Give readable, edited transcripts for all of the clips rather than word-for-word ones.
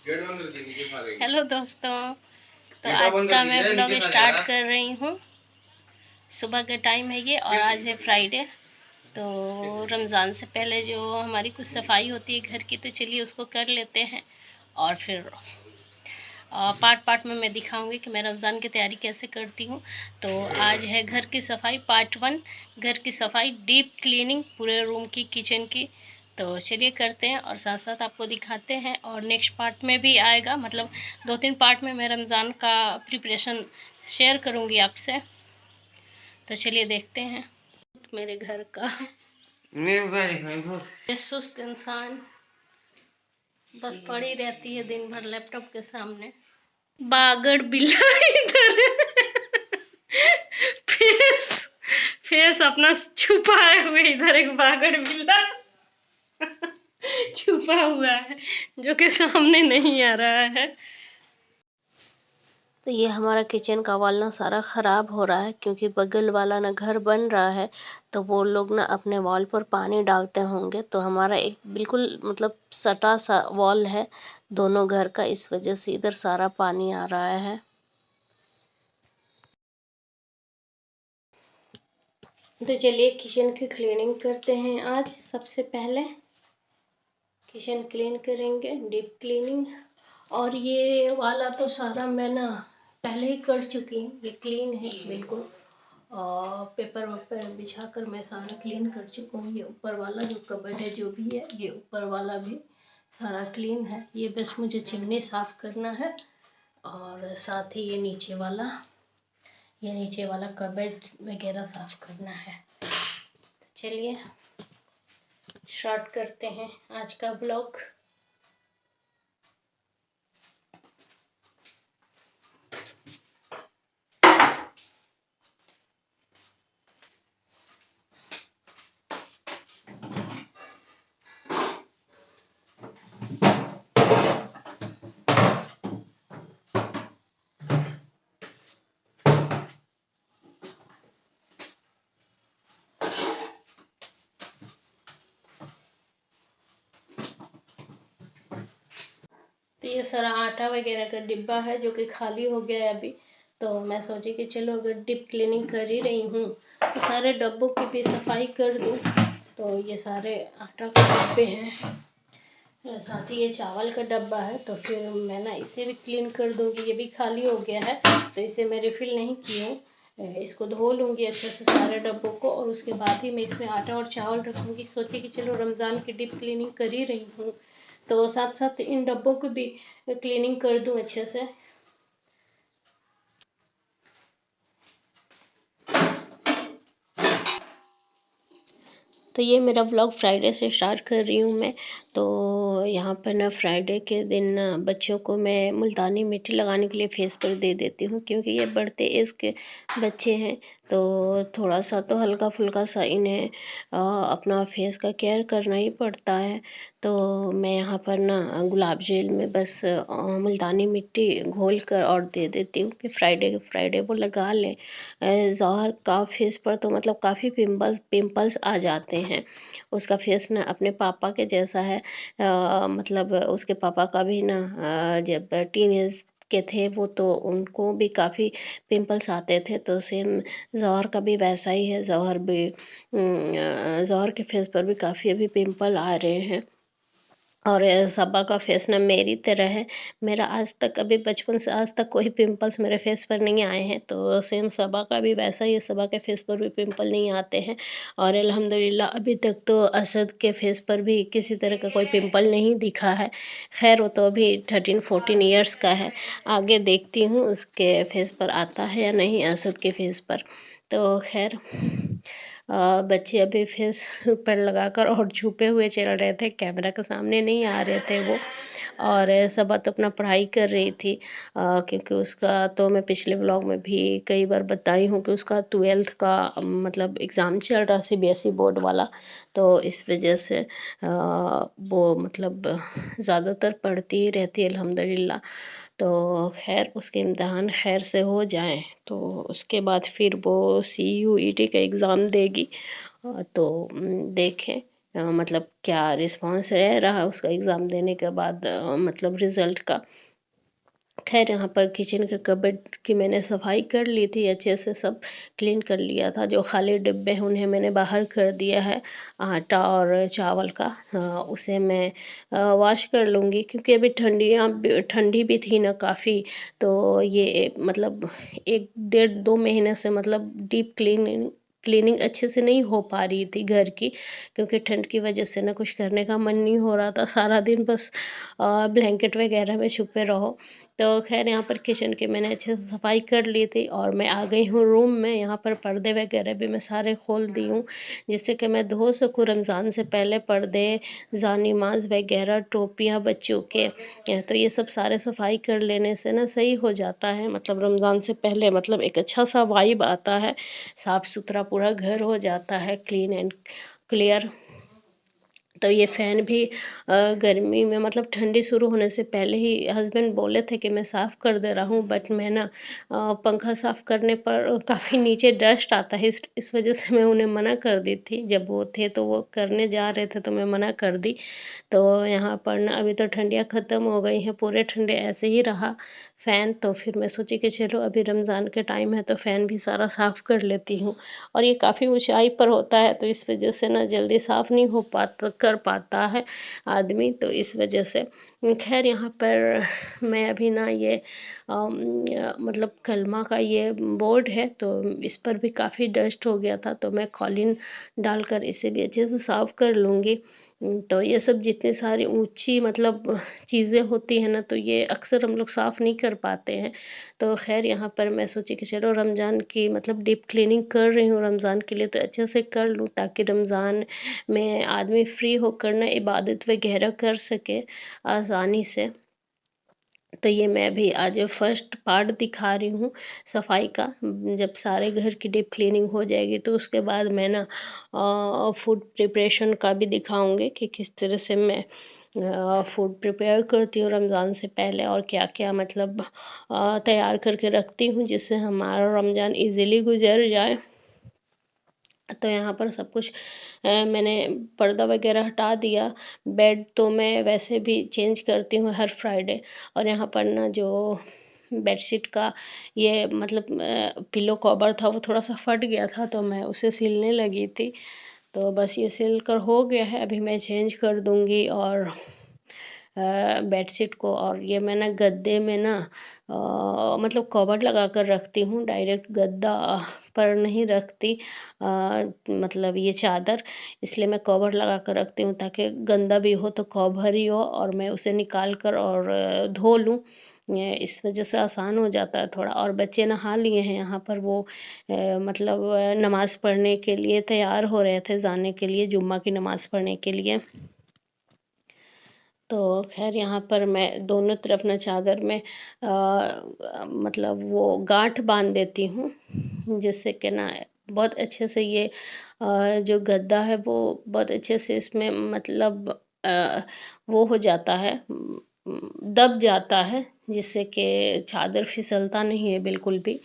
Hello दोस्तों, तो आज का मैं ब्लॉग स्टार्ट कर रही हूँ। सुबह का टाइम है ये और आज है फ्राइडे। तो रमज़ान से पहले जो हमारी कुछ सफाई होती है घर की, तो चलिए उसको कर लेते हैं और फिर पार्ट पार्ट में मैं दिखाऊंगी कि मैं रमज़ान की तैयारी कैसे करती हूँ। तो आज है घर की सफाई पार्ट 1, घर की सफाई डीप क्लीनिंग पूरे रूम की, किचन की। तो चलिए करते हैं और साथ साथ आपको दिखाते हैं, और नेक्स्ट पार्ट में भी आएगा, मतलब 2-3 पार्ट में मैं रमज़ान का प्रिपरेशन शेयर करूँगी आपसे। तो चलिए देखते हैं मेरे घर का। ये सुस्त इंसान बस पड़ी रहती है दिन भर लैपटॉप के सामने। बागड़ बिल्ला इधर फेस फेस अपना छुपाए हुए, इधर एक बागड़ बिल्ला छुपा हुआ है जो कि सामने नहीं आ रहा है। तो ये हमारा किचन का वॉल ना सारा ख़राब हो रहा है, क्योंकि बगल वाला ना घर बन रहा है, तो वो लोग ना अपने वॉल पर पानी डालते होंगे। तो हमारा एक बिल्कुल मतलब सटा सा वॉल है दोनों घर का, इस वजह से इधर सारा पानी आ रहा है। तो चलिए किचन की क्लीनिंग करते हैं। आज सबसे पहले किचन क्लीन करेंगे, डीप क्लीनिंग। और ये वाला तो सारा मैं ना पहले ही कर चुकी हूँ, ये क्लीन है बिल्कुल। और पेपर वेपर बिछा कर मैं सारा क्लीन कर चुका हूँ। ये ऊपर वाला जो कबर्ड है जो भी है, ये ऊपर वाला भी सारा क्लीन है। ये बस मुझे चिमनी साफ करना है, और साथ ही ये नीचे वाला कबर्ड वगैरह साफ करना है। तो चलिए स्टार्ट करते हैं आज का ब्लॉग। तो ये सारा आटा वगैरह का डिब्बा है जो कि खाली हो गया है अभी। तो मैं सोची कि चलो अगर डीप क्लीनिंग कर ही रही हूँ तो सारे डब्बों की भी सफाई कर दूँ। तो ये सारे आटा के डब्बे हैं, साथ ही ये चावल का डब्बा है, तो फिर मैं ना इसे भी क्लीन कर दूँगी। ये भी खाली हो गया है तो इसे मैं रिफ़िल नहीं की हूँ। इसको धो लूँगी अच्छे से सारे डब्बों को, और उसके बाद ही मैं इसमें आटा और चावल रखूँगी। सोची कि चलो रमज़ान की डीप क्लीनिंग कर ही रही हूँ तो साथ साथ इन डब्बों को भी क्लीनिंग कर दूं अच्छे से। तो ये मेरा व्लॉग फ्राइडे से स्टार्ट कर रही हूँ मैं। तो यहाँ पर ना फ्राइडे के दिन ना बच्चों को मैं मुल्तानी मिट्टी लगाने के लिए फेस पर दे देती हूँ, क्योंकि ये बढ़ते एज के बच्चे हैं। तो थोड़ा सा तो हल्का फुल्का सा इन्हें अपना फेस का केयर करना ही पड़ता है। तो मैं यहाँ पर ना गुलाब जेल में बस मुल्तानी मिट्टी घोल कर और दे देती हूँ कि फ्राइडे के फ्राइडे वो लगा लें। ज़ोहर का फेस पर तो मतलब काफ़ी पिंपल्स आ जाते हैं। उसका फेस ना अपने पापा के जैसा है। मतलब उसके पापा का भी ना जब टीन एज के थे वो, तो उनको भी काफ़ी पिंपल्स आते थे। तो सेम ज़ोहर का भी वैसा ही है। ज़ोहर के फेस पर भी काफ़ी अभी पिंपल आ रहे हैं। और सबा का फेस ना मेरी तरह है। मेरा आज तक अभी बचपन से आज तक कोई पिंपल्स मेरे फेस पर नहीं आए हैं, तो सेम सबा का भी वैसा ही है। सबा के फेस पर भी पिंपल नहीं आते हैं, और अल्हम्दुलिल्लाह अभी तक तो असद के फेस पर भी किसी तरह का कोई पिंपल नहीं दिखा है। खैर वो तो अभी 13-14 ईयर्स का है, आगे देखती हूँ उसके फेस पर आता है या नहीं असद के फेस पर। तो खैर बच्चे अभी फेस पर लगाकर और छुपे हुए चल रहे थे, कैमरा के सामने नहीं आ रहे थे वो। और सबा तो अपना पढ़ाई कर रही थी, क्योंकि उसका तो मैं पिछले व्लॉग में भी कई बार बताई हूँ कि उसका 12th का मतलब एग्ज़ाम चल रहा CBSE बोर्ड वाला। तो इस वजह से वो मतलब ज़्यादातर पढ़ती ही रहती है अल्हम्दुलिल्लाह। तो खैर उसके इम्तहान खैर से हो जाएं तो उसके बाद फिर वो CUET का एग्ज़ाम देगी। तो देखें मतलब क्या रिस्पॉन्स रहा उसका एग्ज़ाम देने के बाद, मतलब रिज़ल्ट का। खैर यहाँ पर किचन के कबर्ड की मैंने सफाई कर ली थी, अच्छे से सब क्लीन कर लिया था। जो खाली डिब्बे हैं उन्हें मैंने बाहर कर दिया है। आटा और चावल का उसे मैं वॉश कर लूँगी, क्योंकि अभी ठंडी भी थी ना काफ़ी। तो ये मतलब 1 डेढ़ 2 महीने से मतलब डीप क्लीनिंग अच्छे से नहीं हो पा रही थी घर की, क्योंकि ठंड की वजह से ना कुछ करने का मन नहीं हो रहा था। सारा दिन बस ब्लैंकेट वगैरह में छुपे रहो। तो खैर यहाँ पर किचन की मैंने अच्छे से सफाई कर ली थी और मैं आ गई हूँ रूम में। यहाँ पर पर्दे वगैरह भी मैं सारे खोल दी हूँ, जिससे कि मैं धो सकूँ रमज़ान से पहले पर्दे, जानिमाज़ वगैरह, टोपियाँ बच्चों के। तो ये सब सारे सफाई कर लेने से ना सही हो जाता है, मतलब रमज़ान से पहले मतलब एक अच्छा सा वाइब आता है, साफ़ सुथरा पूरा घर हो जाता है, क्लीन एंड क्लियर। तो ये फ़ैन भी गर्मी में मतलब ठंडी शुरू होने से पहले ही हस्बैंड बोले थे कि मैं साफ़ कर दे रहा हूँ, बट मैं ना पंखा साफ़ करने पर काफ़ी नीचे डस्ट आता है, इस वजह से मैं उन्हें मना कर दी थी। जब वो थे तो वो करने जा रहे थे तो मैं मना कर दी। तो यहाँ पर ना अभी तो ठंडियाँ ख़त्म हो गई हैं, पूरे ठंडे ऐसे ही रहा फ़ैन। तो फिर मैं सोची कि चलो अभी रमज़ान के टाइम है तो फ़ैन भी सारा साफ़ कर लेती हूँ। और ये काफ़ी ऊंचाई पर होता है, तो इस वजह से ना जल्दी साफ़ नहीं हो पाता कर पाता है आदमी, तो इस वजह से। खैर यहाँ पर मैं अभी ना ये मतलब कलमा का ये बोर्ड है, तो इस पर भी काफ़ी डस्ट हो गया था, तो मैं कॉलिन डालकर इसे भी अच्छे से साफ़ कर लूँगी। तो ये सब जितनी सारी ऊंची मतलब चीज़ें होती हैं ना, तो ये अक्सर हम लोग साफ़ नहीं कर पाते हैं। तो खैर यहाँ पर मैं सोची कि चलो रमज़ान की मतलब डीप क्लीनिंग कर रही हूँ रमज़ान के लिए, तो अच्छे से कर लूँ, ताकि रमज़ान में आदमी फ्री होकर ना इबादत वगैरह कर सके आसानी से। तो ये मैं अभी आज फर्स्ट पार्ट दिखा रही हूँ सफाई का। जब सारे घर की डीप क्लीनिंग हो जाएगी तो उसके बाद मैं ना फूड प्रिपरेशन का भी दिखाऊंगी कि किस तरह से मैं फूड प्रिपेयर करती हूँ रमज़ान से पहले, और क्या क्या मतलब तैयार करके रखती हूँ, जिससे हमारा रमज़ान इजीली गुजर जाए। तो यहाँ पर सब कुछ मैंने पर्दा वगैरह हटा दिया। बेड तो मैं वैसे भी चेंज करती हूँ हर फ्राइडे। और यहाँ पर ना जो बेडशीट का ये मतलब पिलो कवर था वो थोड़ा सा फट गया था, तो मैं उसे सिलने लगी थी। तो बस ये सिल कर हो गया है, अभी मैं चेंज कर दूँगी और बेडशीट को। और ये मैं ना गद्दे में ना मतलब कवर लगा कर रखती हूँ, डायरेक्ट गद्दा पर नहीं रखती, मतलब ये चादर। इसलिए मैं कवर लगा कर रखती हूँ, ताकि गंदा भी हो तो कवर ही हो और मैं उसे निकाल कर और धो लूँ। इस वजह से आसान हो जाता है थोड़ा। और बच्चे नहा लिए हैं यहाँ पर, वो मतलब नमाज़ पढ़ने के लिए तैयार हो रहे थे, जाने के लिए जुम्मा की नमाज़ पढ़ने के लिए। तो खैर यहाँ पर मैं दोनों तरफ ना चादर में मतलब वो गांठ बांध देती हूँ, जिससे कि ना बहुत अच्छे से ये जो गद्दा है वो बहुत अच्छे से इसमें मतलब वो हो जाता है, दब जाता है, जिससे कि चादर फिसलता नहीं है बिल्कुल भी।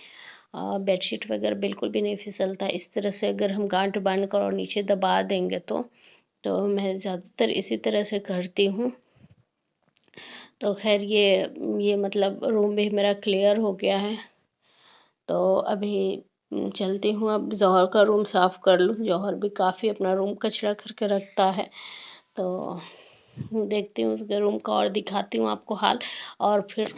बेडशीट वगैरह बिल्कुल भी नहीं फिसलता। इस तरह से अगर हम गांठ बांध कर और नीचे दबा देंगे तो मैं ज़्यादातर इसी तरह से करती हूँ। तो खैर ये मतलब रूम भी मेरा क्लियर हो गया है। तो अभी चलती हूँ, अब जौहर का रूम साफ़ कर लूँ। जौहर भी काफ़ी अपना रूम कचरा करके रखता है, तो देखती हूँ उसके रूम का और दिखाती हूँ आपको हाल। और फिर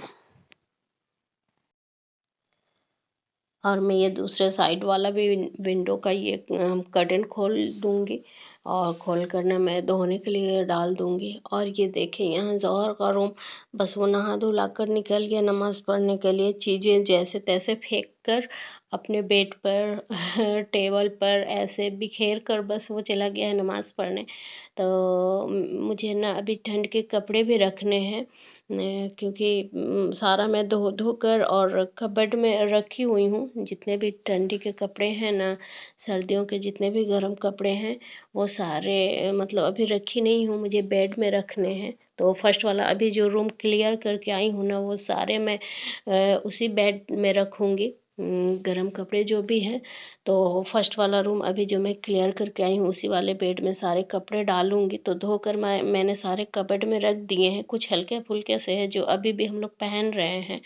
और मैं ये दूसरे साइड वाला भी विंडो का ये कर्टेन खोल दूँगी, और खोल कर ना मैं धोने के लिए डाल दूँगी। और ये देखें यहाँ ज़ोहर का रूम, बस वो नहा धुला कर निकल गया नमाज़ पढ़ने के लिए, चीज़ें जैसे तैसे फेंक कर अपने बेड पर टेबल पर ऐसे बिखेर कर बस वो चला गया है नमाज़ पढ़ने। तो मुझे ना अभी ठंड के कपड़े भी रखने हैं, क्योंकि सारा मैं धो धो कर और कबर्ड में रखी हुई हूँ। जितने भी ठंडी के कपड़े हैं ना, सर्दियों के जितने भी गर्म कपड़े हैं, वो सारे मतलब अभी रखी नहीं हूँ, मुझे बेड में रखने हैं। तो फर्स्ट वाला अभी जो रूम क्लियर करके आई हूँ ना, वो सारे मैं उसी बेड में रखूँगी, गरम कपड़े जो भी हैं। तो फर्स्ट वाला रूम अभी जो मैं क्लियर करके आई हूँ, उसी वाले बेड में सारे कपड़े डालूँगी। तो धोकर मैंने सारे कबर्ड में रख दिए हैं, कुछ हल्के फुल्के से हैं जो अभी भी हम लोग पहन रहे हैं।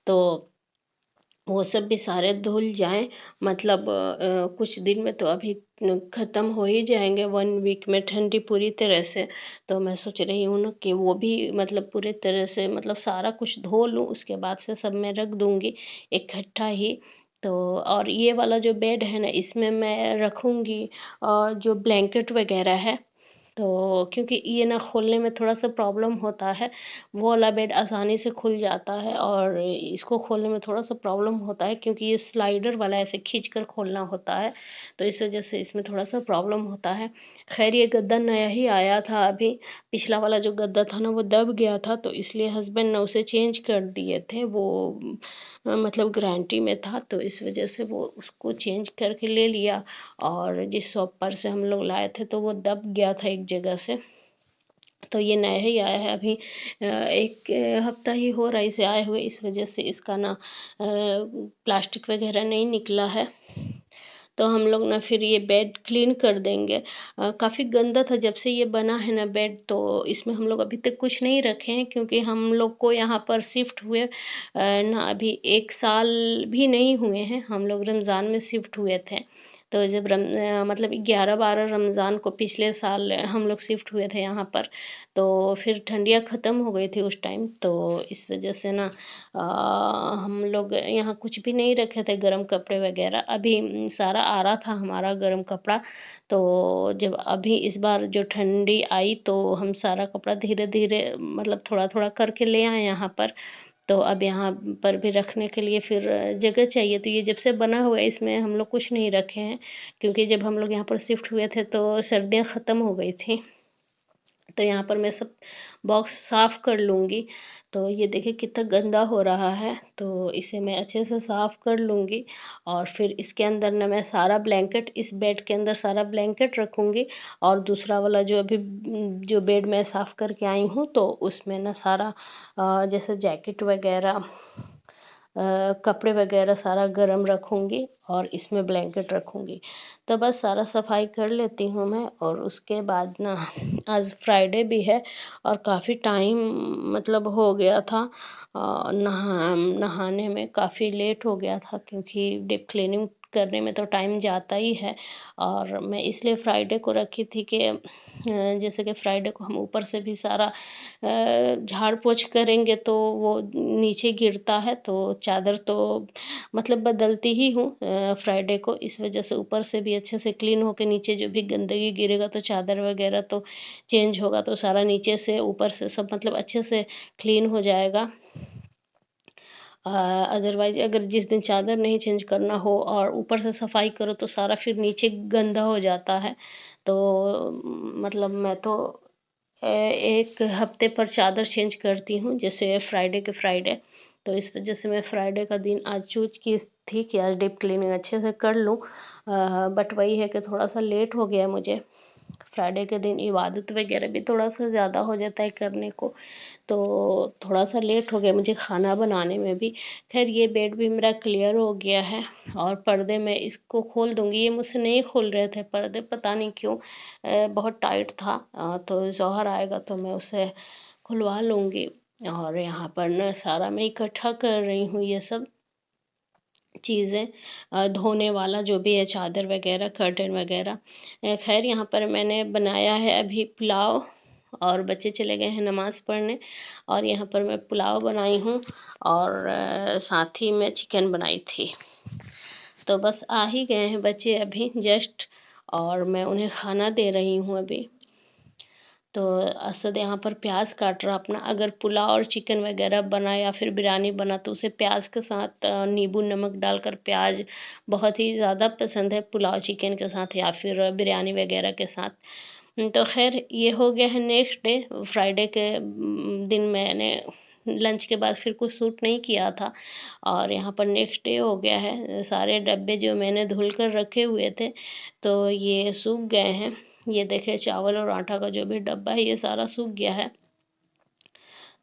तो वो सब भी सारे धुल जाएं, मतलब कुछ दिन में तो अभी ख़त्म हो ही जाएंगे, 1 वीक में ठंडी पूरी तरह से। तो मैं सोच रही हूँ ना कि वो भी मतलब पूरी तरह से मतलब सारा कुछ धो लूँ, उसके बाद से सब मैं रख दूँगी इकट्ठा ही। तो और ये वाला जो बेड है ना, इसमें मैं रखूँगी जो ब्लैंकेट वगैरह है। तो क्योंकि ये ना खोलने में थोड़ा सा प्रॉब्लम होता है, वो वाला बेड आसानी से खुल जाता है और इसको खोलने में थोड़ा सा प्रॉब्लम होता है, क्योंकि ये स्लाइडर वाला ऐसे खींच कर खोलना होता है। तो इस वजह से इसमें थोड़ा सा प्रॉब्लम होता है। खैर ये गद्दा नया ही आया था अभी, पिछला वाला जो गद्दा था ना वो दब गया था, तो इसलिए हस्बैंड ने उसे चेंज कर दिए थे। वो मतलब गारंटी में था, तो इस वजह से वो उसको चेंज करके ले लिया। और जिस शॉप पर से हम लोग लाए थे तो वो दब गया था एक जगह से, तो ये नया ही आया है अभी। एक हफ्ता ही हो रहा है इसे आए हुए, इस वजह से इसका ना प्लास्टिक वगैरह नहीं निकला है। तो हम लोग ना फिर ये बेड क्लीन कर देंगे। काफ़ी गंदा था जब से ये बना है ना बेड, तो इसमें हम लोग अभी तक कुछ नहीं रखे हैं, क्योंकि हम लोग को यहाँ पर शिफ्ट हुए ना अभी 1 साल भी नहीं हुए हैं। हम लोग रमज़ान में शिफ्ट हुए थे। तो जब मतलब 11-12 रमज़ान को पिछले साल हम लोग शिफ्ट हुए थे यहाँ पर। तो फिर ठंडियाँ ख़त्म हो गई थी उस टाइम, तो इस वजह से ना हम लोग यहाँ कुछ भी नहीं रखे थे गर्म कपड़े वगैरह। अभी सारा आ रहा था हमारा गर्म कपड़ा। तो जब अभी इस बार जो ठंडी आई, तो हम सारा कपड़ा धीरे धीरे मतलब थोड़ा थोड़ा करके ले आए यहाँ पर। तो अब यहाँ पर भी रखने के लिए फिर जगह चाहिए। तो ये जब से बना हुआ है, इसमें हम लोग कुछ नहीं रखे हैं, क्योंकि जब हम लोग यहाँ पर शिफ्ट हुए थे तो सर्दियाँ ख़त्म हो गई थी। तो यहाँ पर मैं सब बॉक्स साफ़ कर लूँगी। तो ये देखिए कितना गंदा हो रहा है, तो इसे मैं अच्छे से साफ़ कर लूँगी। और फिर इसके अंदर ना मैं सारा ब्लैंकेट, इस बेड के अंदर सारा ब्लैंकेट रखूँगी। और दूसरा वाला जो अभी जो बेड मैं साफ़ करके आई हूँ, तो उसमें ना सारा जैसे जैकेट वगैरह कपड़े वगैरह सारा गर्म रखूँगी, और इसमें ब्लैंकेट रखूँगी। तो बस सारा सफाई कर लेती हूँ मैं। और उसके बाद ना आज फ्राइडे भी है, और काफ़ी टाइम मतलब हो गया था नहाने में काफ़ी लेट हो गया था, क्योंकि डीप क्लीनिंग करने में तो टाइम जाता ही है। और मैं इसलिए फ्राइडे को रखी थी कि जैसे कि फ्राइडे को हम ऊपर से भी सारा झाड़ पोंछ करेंगे, तो वो नीचे गिरता है, तो चादर तो मतलब बदलती ही हूँ फ्राइडे को। इस वजह से ऊपर से भी अच्छे से क्लीन होके नीचे जो भी गंदगी गिरेगा, तो चादर वगैरह तो चेंज होगा, तो सारा नीचे से ऊपर से सब मतलब अच्छे से क्लीन हो जाएगा। अदरवाइज अगर जिस दिन चादर नहीं चेंज करना हो और ऊपर से सफाई करो, तो सारा फिर नीचे गंदा हो जाता है। तो मतलब मैं तो एक हफ्ते पर चादर चेंज करती हूँ, जैसे फ्राइडे के फ्राइडे। तो इस वजह से मैं फ्राइडे का दिन आज चूज की थी कि आज डीप क्लीनिंग अच्छे से कर लूँ। बट वही है कि थोड़ा सा लेट हो गया मुझे। फ्राइडे के दिन इबादत वगैरह भी थोड़ा सा ज़्यादा हो जाता है करने को, तो थोड़ा सा लेट हो गया मुझे खाना बनाने में भी। खैर ये बेड भी मेरा क्लियर हो गया है। और पर्दे मैं इसको खोल दूँगी, ये मुझसे नहीं खुल रहे थे पर्दे, पता नहीं क्यों बहुत टाइट था। तो ज़ोहर आएगा तो मैं उसे खुलवा लूँगी। और यहाँ पर ना सारा मैं इकट्ठा कर रही हूँ ये सब चीज़ें, धोने वाला जो भी है चादर वगैरह कर्टन वगैरह। खैर यहाँ पर मैंने बनाया है अभी पुलाव, और बच्चे चले गए हैं नमाज़ पढ़ने। और यहाँ पर मैं पुलाव बनाई हूँ, और साथ ही में चिकन बनाई थी। तो बस आ ही गए हैं बच्चे अभी जस्ट, और मैं उन्हें खाना दे रही हूँ अभी। तो असद यहाँ पर प्याज काट रहा अपना। अगर पुलाव और चिकन वगैरह बना या फिर बिरयानी बना, तो उसे प्याज के साथ नींबू नमक डालकर, प्याज बहुत ही ज़्यादा पसंद है पुलाव चिकन के साथ या फिर बिरयानी वगैरह के साथ। तो खैर ये हो गया है नेक्स्ट डे, फ्राइडे के दिन मैंने लंच के बाद फिर कुछ सूट नहीं किया था। और यहाँ पर नेक्स्ट डे हो गया है, सारे डब्बे जो मैंने धुल कर रखे हुए थे, तो ये सूख गए हैं। ये देखे चावल और आटा का जो भी डब्बा है, ये सारा सूख गया है।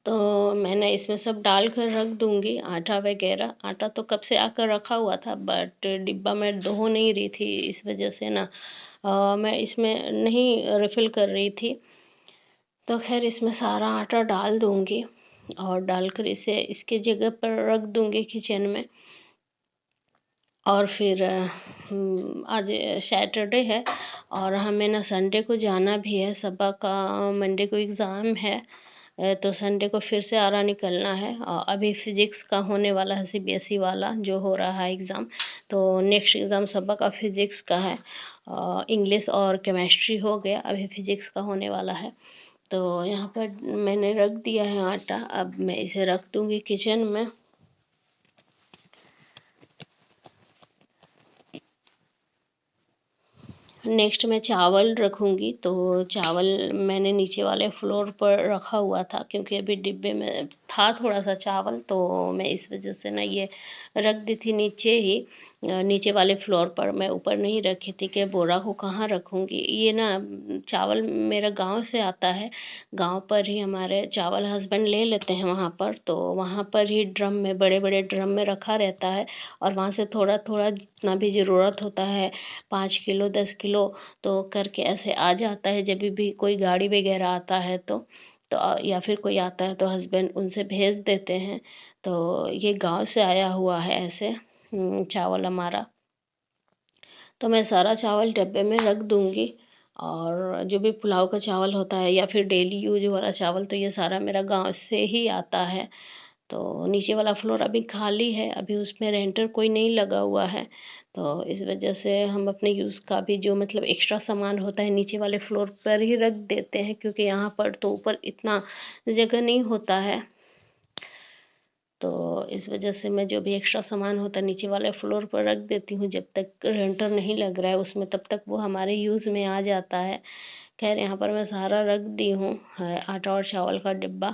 तो मैंने इसमें सब डाल कर रख दूँगी आटा वगैरह। आटा तो कब से आकर रखा हुआ था, बट डिब्बा मैं धो नहीं रही थी, इस वजह से ना मैं इसमें नहीं रिफ़िल कर रही थी। तो खैर इसमें सारा आटा डाल दूँगी और डालकर इसे इसके जगह पर रख दूँगी किचन में। और फिर आज सैटरडे है और हमें ना संडे को जाना भी है। सबा का मंडे को एग्ज़ाम है, तो संडे को फिर से आरा निकलना है। अभी फिज़िक्स का होने वाला है, सीबीएसई वाला जो हो रहा है एग्ज़ाम। तो नेक्स्ट एग्ज़ाम सबा का फिज़िक्स का है। इंग्लिश और केमिस्ट्री हो गया, अभी फिज़िक्स का होने वाला है। तो यहाँ पर मैंने रख दिया है आटा, अब मैं इसे रख दूँगी किचन में। नेक्स्ट मैं चावल रखूँगी, तो चावल मैंने नीचे वाले फ्लोर पर रखा हुआ था, क्योंकि अभी डिब्बे में था थोड़ा सा चावल, तो मैं इस वजह से ना ये रख दी थी नीचे ही, नीचे वाले फ्लोर पर। मैं ऊपर नहीं रखी थी कि बोरा को कहाँ रखूँगी। ये ना चावल मेरा गांव से आता है, गांव पर ही हमारे चावल हस्बैंड ले लेते हैं वहाँ पर, तो वहाँ पर ही ड्रम में, बड़े बड़े ड्रम में रखा रहता है। और वहाँ से थोड़ा थोड़ा जितना भी ज़रूरत होता है, 5 किलो 10 किलो तो करके ऐसे आ जाता है। जब भी कोई गाड़ी वगैरह आता है तो या फिर कोई आता है तो हस्बैंड उनसे भेज देते हैं। तो ये गांव से आया हुआ है ऐसे चावल हमारा। तो मैं सारा चावल डब्बे में रख दूँगी। और जो भी पुलाव का चावल होता है या फिर डेली यूज वाला चावल, तो ये सारा मेरा गांव से ही आता है। तो नीचे वाला फ्लोर अभी खाली है, अभी उसमें रेंटर कोई नहीं लगा हुआ है। तो इस वजह से हम अपने यूज़ का भी जो मतलब एक्स्ट्रा सामान होता है नीचे वाले फ्लोर पर ही रख देते हैं, क्योंकि यहाँ पर तो ऊपर इतना जगह नहीं होता है। तो इस वजह से मैं जो भी एक्स्ट्रा सामान होता है नीचे वाले फ्लोर पर रख देती हूँ। जब तक रेंटर नहीं लग रहा है उसमें, तब तक वो हमारे यूज़ में आ जाता है। खैर यहाँ पर मैं सारा रख दी हूँ, आटा और चावल का डिब्बा।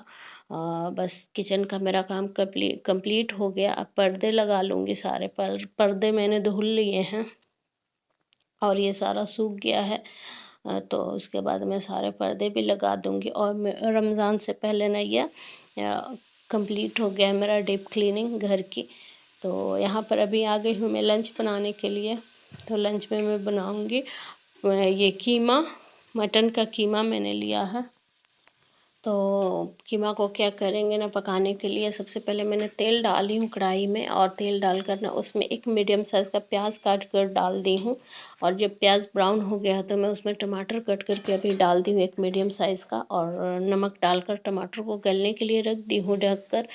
बस किचन का मेरा काम कंप्लीट हो गया। अब पर्दे लगा लूँगी सारे। पर्दे मैंने धुल लिए हैं और ये सारा सूख गया है। तो उसके बाद मैं सारे पर्दे भी लगा दूँगी। और मैं रमज़ान से पहले ना ये कंप्लीट हो गया है मेरा डीप क्लीनिंग घर की। तो यहाँ पर अभी आ गई हूँ मैं लंच बनाने के लिए। तो लंच में मैं बनाऊँगी ये कीमा, मटन का कीमा मैंने लिया है। तो कीमा को क्या करेंगे ना पकाने के लिए, सबसे पहले मैंने तेल डाली हूँ कढ़ाई में, और तेल डालकर ना उसमें एक मीडियम साइज़ का प्याज काट कर डाल दी हूँ। और जब प्याज ब्राउन हो गया तो मैं उसमें टमाटर कट करके अभी डाल दी हूँ एक मीडियम साइज़ का, और नमक डालकर टमाटर को गलने के लिए रख दी हूँ ढक कर।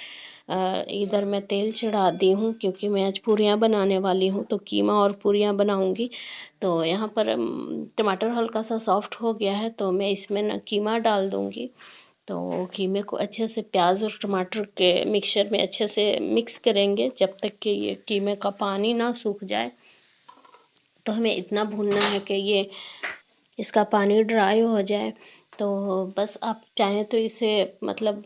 इधर मैं तेल चढ़ा दी हूँ, क्योंकि मैं आज पूरियाँ बनाने वाली हूँ, तो कीमा और पूरियाँ बनाऊँगी। तो यहाँ पर टमाटर हल्का सा सॉफ्ट हो गया है, तो मैं इसमें ना कीमा डाल दूँगी। तो कीमे को अच्छे से प्याज और टमाटर के मिक्सचर में अच्छे से मिक्स करेंगे, जब तक कि ये कीमे का पानी ना सूख जाए। तो हमें इतना भूनना है कि ये इसका पानी ड्राई हो जाए। तो बस आप चाहें तो इसे मतलब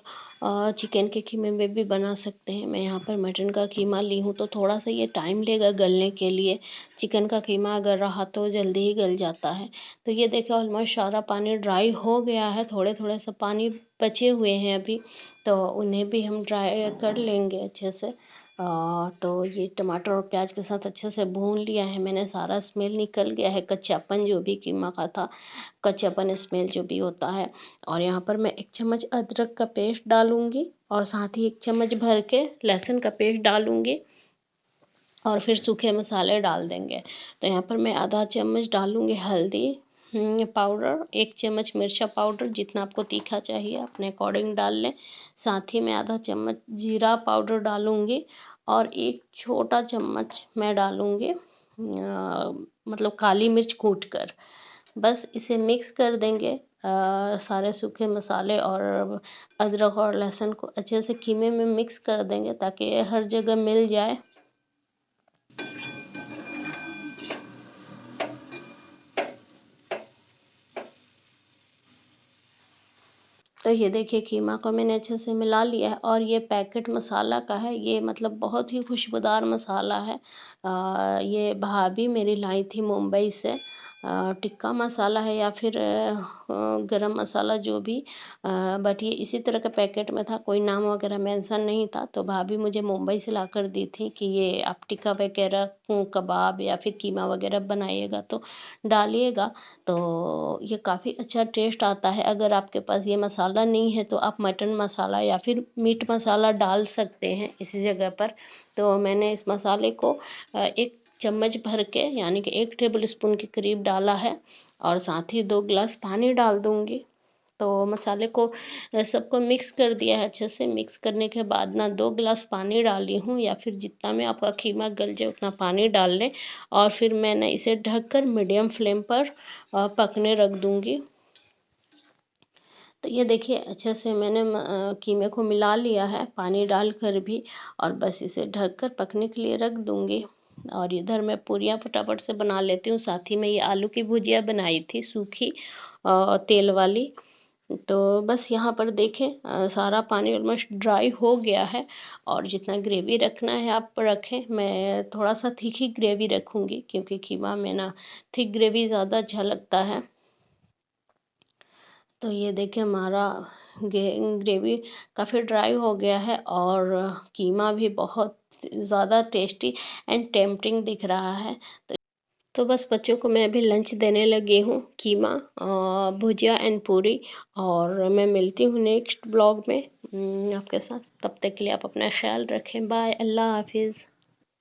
चिकन के कीमे में भी बना सकते हैं। मैं यहाँ पर मटन का कीमा ली हूँ, तो थोड़ा सा ये टाइम लेगा गलने के लिए। चिकन का कीमा अगर रहा तो जल्दी ही गल जाता है। तो ये देखो ऑलमोस्ट सारा पानी ड्राई हो गया है, थोड़े थोड़े सा पानी बचे हुए हैं अभी, तो उन्हें भी हम ड्राई कर लेंगे अच्छे से। तो ये टमाटर और प्याज के साथ अच्छे से भून लिया है मैंने, सारा स्मेल निकल गया है, कच्चापन जो भी कीमा का था, कच्चापन स्मेल जो भी होता है। और यहाँ पर मैं 1 चम्मच अदरक का पेस्ट डालूंगी, और साथ ही 1 चम्मच भर के लहसुन का पेस्ट डालूंगी, और फिर सूखे मसाले डाल देंगे। तो यहाँ पर मैं आधा चम्मच डालूंगी हल्दी पाउडर, 1 चम्मच मिर्चा पाउडर, जितना आपको तीखा चाहिए अपने अकॉर्डिंग डाल लें। साथ ही मैं आधा चम्मच जीरा पाउडर डालूंगी, और 1 छोटा चम्मच मैं डालूंगी मतलब काली मिर्च कूट कर। बस इसे मिक्स कर देंगे, सारे सूखे मसाले और अदरक और लहसुन को अच्छे से कीमे में मिक्स कर देंगे, ताकि हर जगह मिल जाए। तो ये देखिए कीमा को मैंने अच्छे से मिला लिया है, और ये पैकेट मसाला का है, ये मतलब बहुत ही खुशबूदार मसाला है। ये भाभी मेरी लाई थी मुंबई से, टिक्का मसाला है या फिर गरम मसाला जो भी, बट ये इसी तरह का पैकेट में था, कोई नाम वगैरह मेंशन नहीं था। तो भाभी मुझे मुंबई से लाकर दी थी कि ये आप टिक्का वगैरह, कबाब या फिर कीमा वगैरह बनाइएगा तो डालिएगा, तो ये काफ़ी अच्छा टेस्ट आता है। अगर आपके पास ये मसाला नहीं है तो आप मटन मसाला या फिर मीट मसाला डाल सकते हैं इसी जगह पर। तो मैंने इस मसाले को एक चम्मच भर के, यानी कि 1 टेबल स्पून के करीब डाला है, और साथ ही 2 गिलास पानी डाल दूंगी। तो मसाले को सबको मिक्स कर दिया है। अच्छे से मिक्स करने के बाद ना 2 गिलास पानी डाली हूँ, या फिर जितना में आपका कीमा गल जाए उतना पानी डाल लें, और फिर मैंने इसे ढककर मीडियम फ्लेम पर पकने रख दूंगी। तो ये देखिए अच्छे से मैंने कीमे को मिला लिया है पानी डालकर भी, और बस इसे ढककर पकने के लिए रख दूंगी। और इधर मैं पूरियाँ फटाफट से बना लेती हूँ। साथ ही में ये आलू की भुजिया बनाई थी सूखी तेल वाली। तो बस यहाँ पर देखें सारा पानी ऑलमोस्ट ड्राई हो गया है, और जितना ग्रेवी रखना है आप रखें। मैं थोड़ा सा थिक ही ग्रेवी रखूँगी, क्योंकि कीमा में ना थिक ग्रेवी ज़्यादा अच्छा लगता है। तो ये देखिए हमारा ग्रेवी काफ़ी ड्राई हो गया है, और कीमा भी बहुत ज़्यादा टेस्टी एंड टेम्पटिंग दिख रहा है। तो बस बच्चों को मैं अभी लंच देने लगी हूँ, कीमा भुजिया एंड पूरी। और मैं मिलती हूँ नेक्स्ट ब्लॉग में आपके साथ। तब तक के लिए आप अपना ख्याल रखें। बाय, अल्लाह हाफिज़।